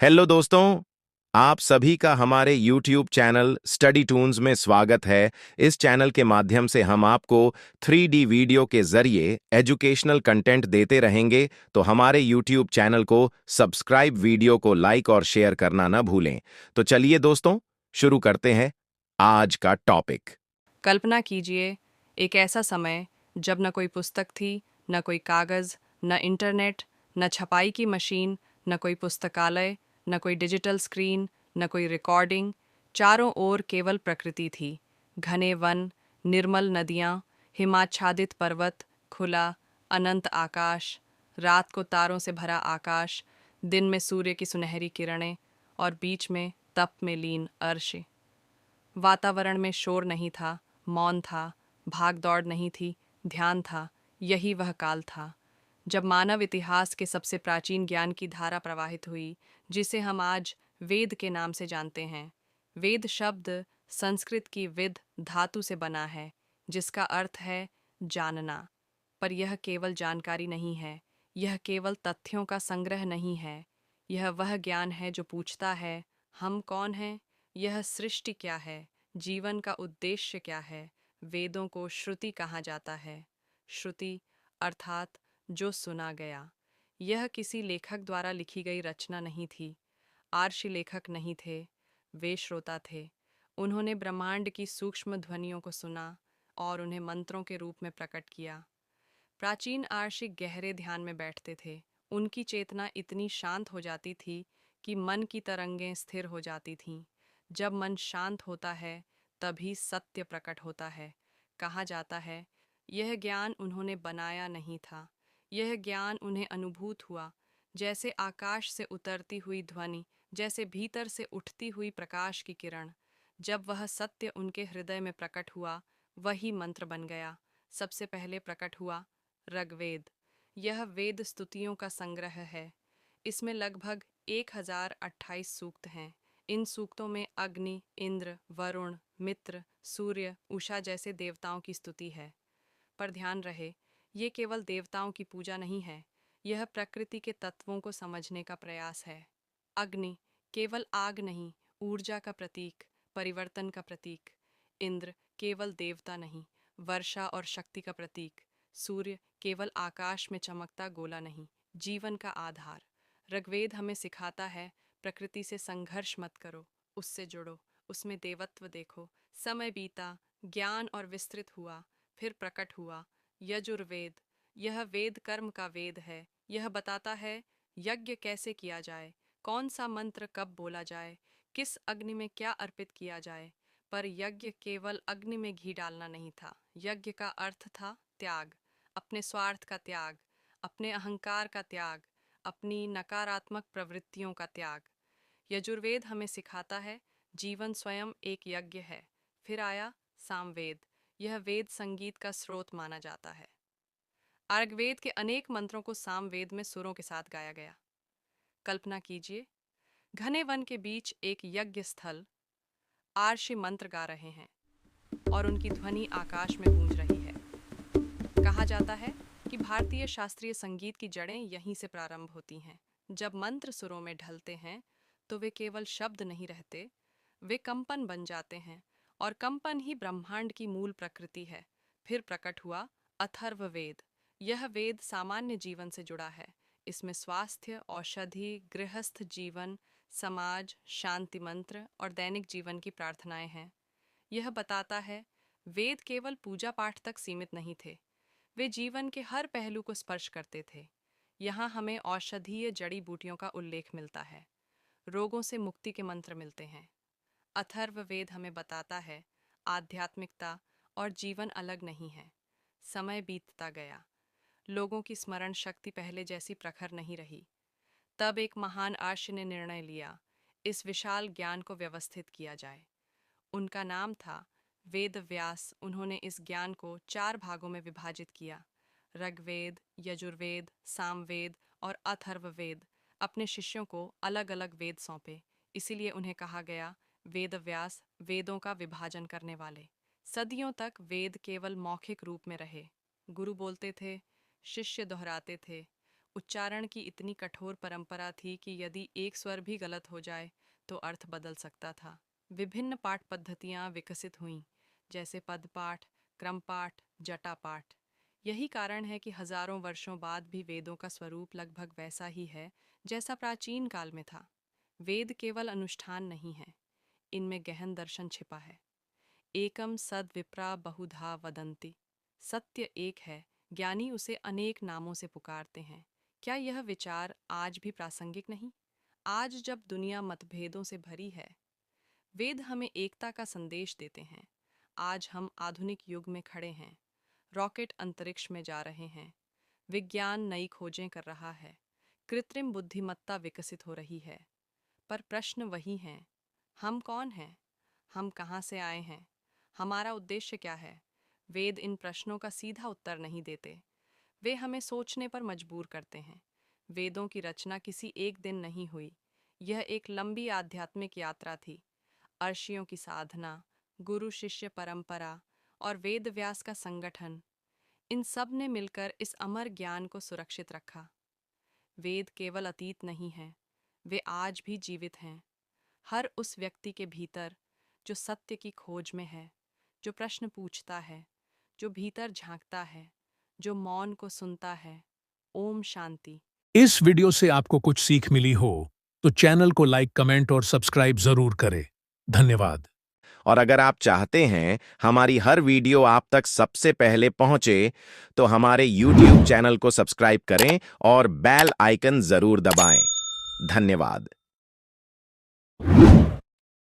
Hello दोस्तों। आप सभी का हमारे YouTube चैनल स्टडी टून्स में स्वागत है। इस चैनल के माध्यम से हम आपको 3D वीडियो के जरिए एजुकेशनल कंटेंट देते रहेंगे, तो हमारे YouTube चैनल को सब्सक्राइब, वीडियो को लाइक और शेयर करना न भूलें। तो चलिए दोस्तों, शुरू करते हैं आज का टॉपिक। कल्पना कीजिए एक ऐसा समय जब न कोई पुस्तक थी, न कोई कागज़, न इंटरनेट, न छपाई की मशीन, न कोई पुस्तकालय, न कोई डिजिटल स्क्रीन, न कोई रिकॉर्डिंग। चारों ओर केवल प्रकृति थी। घने वन, निर्मल नदियाँ, हिमाच्छादित पर्वत, खुला अनंत आकाश, रात को तारों से भरा आकाश, दिन में सूर्य की सुनहरी किरणें, और बीच में तप में लीन अर्श। वातावरण में शोर नहीं था, मौन था, भाग दौड़ नहीं थी, ध्यान था। यही वह काल था जब मानव इतिहास के सबसे प्राचीन ज्ञान की धारा प्रवाहित हुई, जिसे हम आज वेद के नाम से जानते हैं। वेद शब्द संस्कृत की विद धातु से बना है, जिसका अर्थ है जानना। पर यह केवल जानकारी नहीं है, यह केवल तथ्यों का संग्रह नहीं है। यह वह ज्ञान है जो पूछता है, हम कौन हैं, यह सृष्टि क्या है, जीवन का उद्देश्य क्या है। वेदों को श्रुति कहा जाता है। श्रुति अर्थात जो सुना गया। यह किसी लेखक द्वारा लिखी गई रचना नहीं थी। आर्षि लेखक नहीं थे, वे श्रोता थे। उन्होंने ब्रह्मांड की सूक्ष्म ध्वनियों को सुना और उन्हें मंत्रों के रूप में प्रकट किया। प्राचीन आर्षि गहरे ध्यान में बैठते थे। उनकी चेतना इतनी शांत हो जाती थी कि मन की तरंगें स्थिर हो जाती थीं। जब मन शांत होता है, तभी सत्य प्रकट होता है। कहा जाता है, यह ज्ञान उन्होंने बनाया नहीं था, यह ज्ञान उन्हें अनुभूत हुआ, जैसे आकाश से उतरती हुई ध्वनि, जैसे भीतर से उठती हुई प्रकाश की किरण। जब वह सत्य उनके हृदय में प्रकट हुआ, वही मंत्र बन गया। सबसे पहले प्रकट हुआ ऋग्वेद। यह वेद स्तुतियों का संग्रह है। इसमें लगभग 1028 सूक्त हैं। इन सूक्तों में अग्नि, इंद्र, वरुण, मित्र, सूर्य, उषा जैसे देवताओं की स्तुति है। पर ध्यान रहे, ये केवल देवताओं की पूजा नहीं है, यह प्रकृति के तत्वों को समझने का प्रयास है। अग्नि केवल आग नहीं, ऊर्जा का प्रतीक, परिवर्तन का प्रतीक। इंद्र केवल देवता नहीं, वर्षा और शक्ति का प्रतीक। सूर्य केवल आकाश में चमकता गोला नहीं, जीवन का आधार। ऋग्वेद हमें सिखाता है, प्रकृति से संघर्ष मत करो, उससे जुड़ो, उसमें देवत्व देखो। समय बीता, ज्ञान और विस्तृत हुआ, फिर प्रकट हुआ यजुर्वेद। यह वेद कर्म का वेद है। यह बताता है यज्ञ कैसे किया जाए, कौन सा मंत्र कब बोला जाए, किस अग्नि में क्या अर्पित किया जाए। पर यज्ञ केवल अग्नि में घी डालना नहीं था। यज्ञ का अर्थ था त्याग, अपने स्वार्थ का त्याग, अपने अहंकार का त्याग, अपनी नकारात्मक प्रवृत्तियों का त्याग। यजुर्वेद हमें सिखाता है जीवन स्वयं एक यज्ञ है। फिर आया सामवेद। यह वेद संगीत का स्रोत माना जाता है। अर्ग्वेद के अनेक मंत्रों को सामवेद में सुरों के साथ गाया गया। कल्पना कीजिए, घने वन के बीच एक यज्ञ स्थल, आर्षि मंत्र गा रहे हैं और उनकी ध्वनि आकाश में गूंज रही है। कहा जाता है कि भारतीय शास्त्रीय संगीत की जड़ें यहीं से प्रारंभ होती हैं। जब मंत्र सुरों में ढलते हैं, तो वे केवल शब्द नहीं रहते, वे कंपन बन जाते हैं, और कंपन ही ब्रह्मांड की मूल प्रकृति है। फिर प्रकट हुआ अथर्ववेद। यह वेद सामान्य जीवन से जुड़ा है। इसमें स्वास्थ्य, औषधि, गृहस्थ जीवन, समाज, शांति मंत्र और दैनिक जीवन की प्रार्थनाएं हैं। यह बताता है वेद केवल पूजा पाठ तक सीमित नहीं थे, वे जीवन के हर पहलू को स्पर्श करते थे। यहाँ हमें औषधीय जड़ी बूटियों का उल्लेख मिलता है, रोगों से मुक्ति के मंत्र मिलते हैं। अथर्ववेद हमें बताता है आध्यात्मिकता और जीवन अलग नहीं है। समय बीतता गया, लोगों की स्मरण शक्ति पहले जैसी प्रखर नहीं रही। तब एक महान आर्षि ने निर्णय लिया, इस विशाल ज्ञान को व्यवस्थित किया जाए। उनका नाम था वेद व्यास। उन्होंने इस ज्ञान को 4 भागों में विभाजित किया, ऋग्वेद, यजुर्वेद, सामवेद और अथर्ववेद। अपने शिष्यों को अलग अलग वेद सौंपे, इसीलिए उन्हें कहा गया वेद व्यास, वेदों का विभाजन करने वाले। सदियों तक वेद केवल मौखिक रूप में रहे। गुरु बोलते थे, शिष्य दोहराते थे, उच्चारण की इतनी कठोर परंपरा थी कि यदि एक स्वर भी गलत हो जाए तो अर्थ बदल सकता था। विभिन्न पाठ पद्धतियां विकसित हुईं, जैसे पदपाठ, क्रमपाठ, जटापाठ। यही कारण है कि हजारों वर्षों बाद भी वेदों का स्वरूप लगभग वैसा ही है जैसा प्राचीन काल में था। वेद केवल अनुष्ठान नहीं है, इनमें गहन दर्शन छिपा है। एकम सद विप्रा बहुधा वदंती। सत्य एक है, ज्ञानी उसे अनेक नामों से पुकारते हैं। क्या यह विचार आज भी प्रासंगिक नहीं? आज जब दुनिया मतभेदों से भरी है, वेद हमें एकता का संदेश देते हैं। आज हम आधुनिक युग में खड़े हैं, रॉकेट अंतरिक्ष में जा रहे हैं, विज्ञान नई खोजें कर रहा है, कृत्रिम बुद्धिमत्ता विकसित हो रही है। पर प्रश्न वही हैं, हम कौन हैं? हम कहाँ से आए हैं? हमारा उद्देश्य क्या है? वेद इन प्रश्नों का सीधा उत्तर नहीं देते। वे हमें सोचने पर मजबूर करते हैं। वेदों की रचना किसी एक दिन नहीं हुई। यह एक लंबी आध्यात्मिक यात्रा थी। अर्षियों की साधना, गुरु शिष्य परंपरा और वेद व्यास का संगठन, इन सब ने मिलकर इस अमर ज्ञान को सुरक्षित रखा। वेद केवल अतीत नहीं है, वे आज भी जीवित हैं। हर उस व्यक्ति के भीतर जो सत्य की खोज में है, जो प्रश्न पूछता है, जो भीतर झांकता है, जो मौन को सुनता है। ओम शांति। इस वीडियो से आपको कुछ सीख मिली हो तो चैनल को लाइक, कमेंट और सब्सक्राइब जरूर करें। धन्यवाद। और अगर आप चाहते हैं हमारी हर वीडियो आप तक सबसे पहले पहुंचे, तो हमारे YouTube चैनल को सब्सक्राइब करें और बेल आइकन जरूर दबाएं। धन्यवाद।